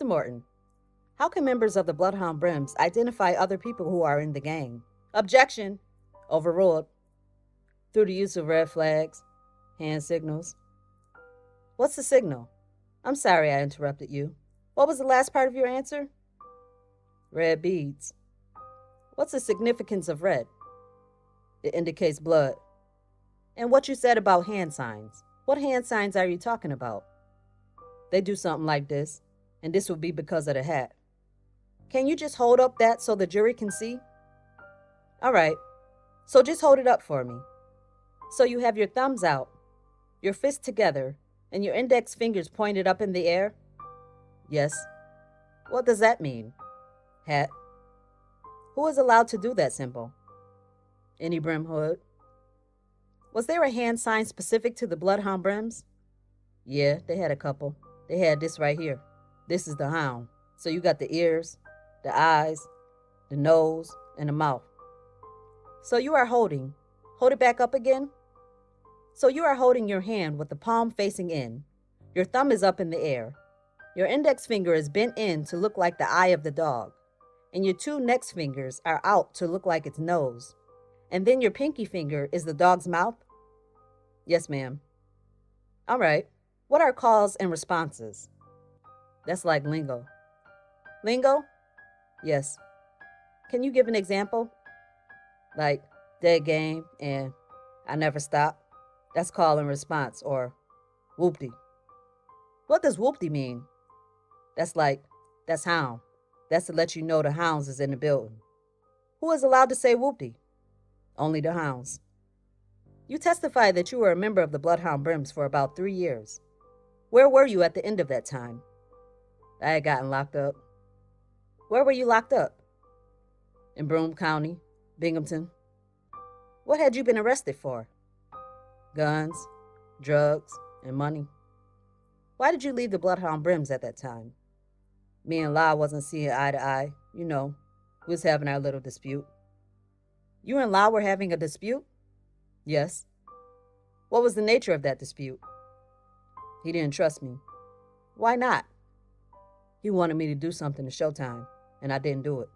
Morton, how can members of the Bloodhound Brims identify other people who are in the gang? Objection! Overruled. Through the use of red flags, hand signals. What's the signal? I'm sorry I interrupted you. What was the last part of your answer? Red beads. What's the significance of red? It indicates blood. And what you said about hand signs. What hand signs are you talking about? They do something like this, and this would be because of the hat. Can you just hold up that so the jury can see? All right, so just hold it up for me. So you have your thumbs out, your fists together, and your index fingers pointed up in the air? Yes. What does that mean? Hat. Who is allowed to do that symbol? Any Brim hood. Was there a hand sign specific to the Bloodhound Brims? Yeah, they had a couple. They had this right here. This is the Hound. So you got the ears, the eyes, the nose, and the mouth. So you are holding. Hold it back up again. So you are holding your hand with the palm facing in. Your thumb is up in the air. Your index finger is bent in to look like the eye of the dog. And your two next fingers are out to look like its nose. And then your pinky finger is the dog's mouth? Yes, ma'am. All right. What are calls and responses? That's like lingo. Lingo? Yes. Can you give an example? Like dead game and I never stop? That's call and response, or whoopty. What does whoopty mean? That's hound. That's to let you know the hounds is in the building. Who is allowed to say whoopty? Only the hounds. You testified that you were a member of the Bloodhound Brims for about 3 years. Where were you at the end of that time? I had gotten locked up. Where were you locked up? In Broome County, Binghamton. What had you been arrested for? Guns, drugs, and money. Why did you leave the Bloodhound Brims at that time? Me and La wasn't seeing eye to eye. You know, we was having our little dispute. You and La were having a dispute? Yes. What was the nature of that dispute? He didn't trust me. Why not? He wanted me to do something to Showtime, and I didn't do it.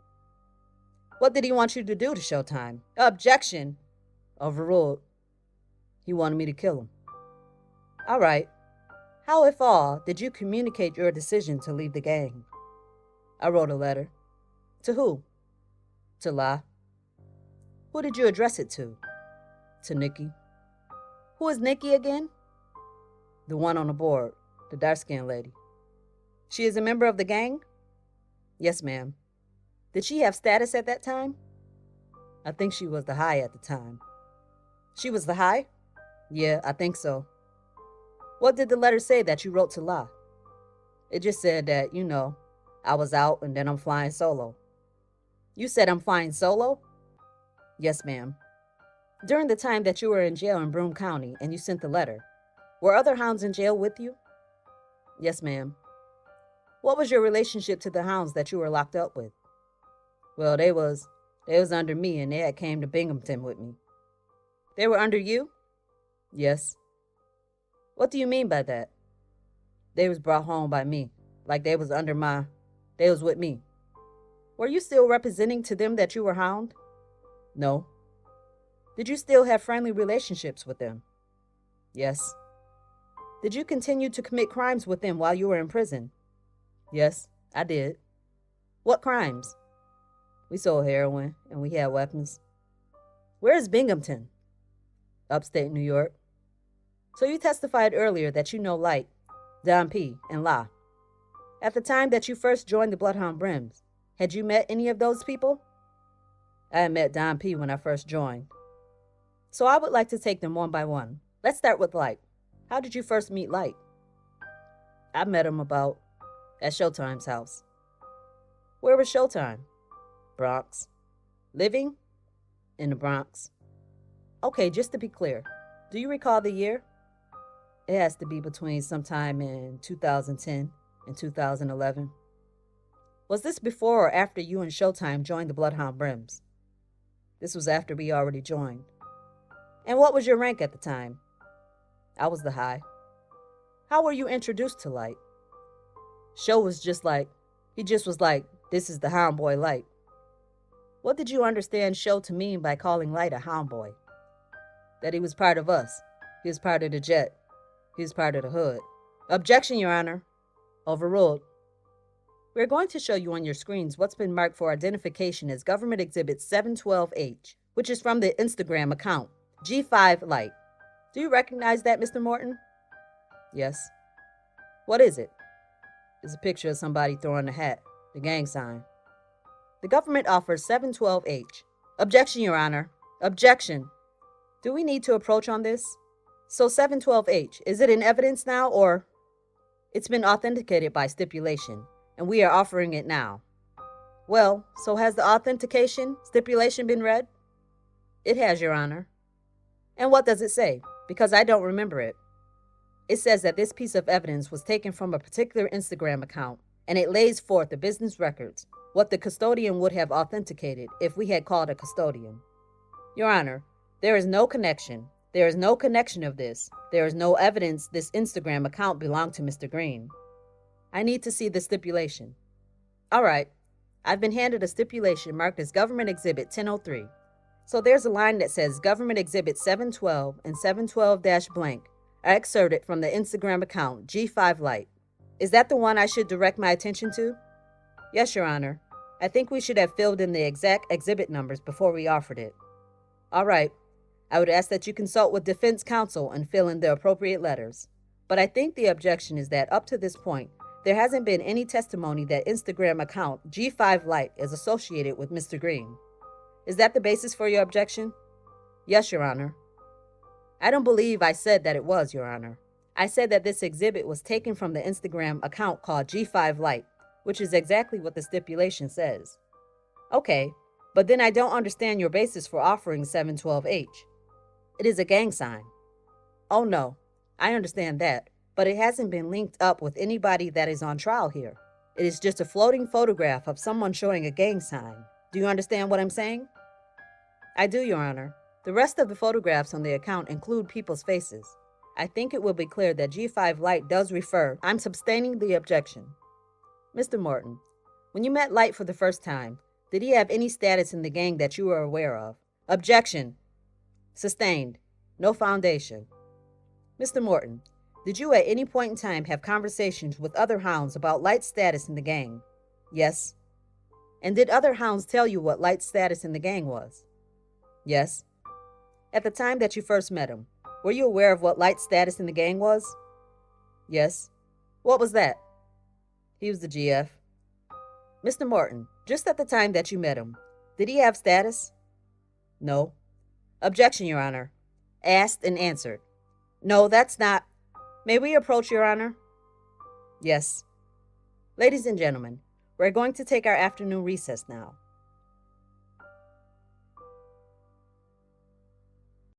What did he want you to do to Showtime? Objection! Overruled. He wanted me to kill him. All right. How, if all, did you communicate your decision to leave the gang? I wrote a letter. To who? To La. Who did you address it to? To Nikki. Who is Nikki again? The one on the board, the dark-skinned lady. She is a member of the gang? Yes, ma'am. Did she have status at that time? I think she was the high at the time. She was the high? Yeah, I think so. What did the letter say that you wrote to La? It just said that, I was out and then I'm flying solo. You said I'm flying solo? Yes, ma'am. During the time that you were in jail in Broome County and you sent the letter, were other hounds in jail with you? Yes, ma'am. What was your relationship to the hounds that you were locked up with? Well, they was under me and they had came to Binghamton with me. They were under you? Yes. What do you mean by that? They was brought home by me, like they was with me. Were you still representing to them that you were hound? No. Did you still have friendly relationships with them? Yes. Did you continue to commit crimes with them while you were in prison? Yes, I did. What crimes? We sold heroin and we had weapons. Where is Binghamton? Upstate New York. So you testified earlier that you know Light, Don P., and La. At the time that you first joined the Bloodhound Brims, had you met any of those people? I had met Don P. when I first joined. So I would like to take them one by one. Let's start with Light. How did you first meet Light? I met him at Showtime's house. Where was Showtime? Bronx. Living? In the Bronx. Okay, just to be clear, do you recall the year? It has to be between sometime in 2010 and 2011. Was this before or after you and Showtime joined the Bloodhound Brims? This was after we already joined. And what was your rank at the time? I was the high. How were you introduced to Light? Show was just like, He just was like, "This is the Hound Boy Light." What did you understand Show to mean by calling Light a Hound Boy? That he was part of us. He was part of the jet. He was part of the hood. Objection, Your Honor. Overruled. We're going to show you on your screens what's been marked for identification as Government Exhibit 712H, which is from the Instagram account, G5 Light. Do you recognize that, Mr. Morton? Yes. What is it? It's a picture of somebody throwing a hat, the gang sign. The government offers 712H. Objection, Your Honor. Objection. Do we need to approach on this? So 712H, is it in evidence now or? It's been authenticated by stipulation, and we are offering it now. Well, so has the authentication stipulation been read? It has, Your Honor. And what does it say? Because I don't remember it. It says that this piece of evidence was taken from a particular Instagram account, and it lays forth the business records, what the custodian would have authenticated if we had called a custodian. Your Honor, there is no connection. There is no connection of this. There is no evidence this Instagram account belonged to Mr. Green. I need to see the stipulation. All right. I've been handed a stipulation marked as Government Exhibit 1003. So there's a line that says Government Exhibit 712 and 712-blank are excerpted from the Instagram account G5 Light. Is that the one I should direct my attention to? Yes, Your Honor. I think we should have filled in the exact exhibit numbers before we offered it. All right. I would ask that you consult with defense counsel and fill in the appropriate letters. But I think the objection is that up to this point, there hasn't been any testimony that Instagram account G5 Light is associated with Mr. Green. Is that the basis for your objection? Yes, Your Honor. I don't believe I said that it was, Your Honor. I said that this exhibit was taken from the Instagram account called G5 Light, which is exactly what the stipulation says. Okay, but then I don't understand your basis for offering 712H. It is a gang sign. Oh no, I understand that, but it hasn't been linked up with anybody that is on trial here. It is just a floating photograph of someone showing a gang sign. Do you understand what I'm saying? I do, Your Honor. The rest of the photographs on the account include people's faces. I think it will be clear that G5 Light does refer. I'm sustaining the objection. Mr. Morton, when you met Light for the first time, did he have any status in the gang that you were aware of? Objection. Sustained. No foundation. Mr. Morton, did you at any point in time have conversations with other hounds about Light's status in the gang? Yes. And did other hounds tell you what Light's status in the gang was? Yes. At the time that you first met him, were you aware of what Light's status in the gang was? Yes. What was that? He was the GF. Mr. Morton, just at the time that you met him, did he have status? No. Objection, Your Honor. Asked and answered. No, that's not. May we approach, Your Honor? Yes. Ladies and gentlemen, we're going to take our afternoon recess now.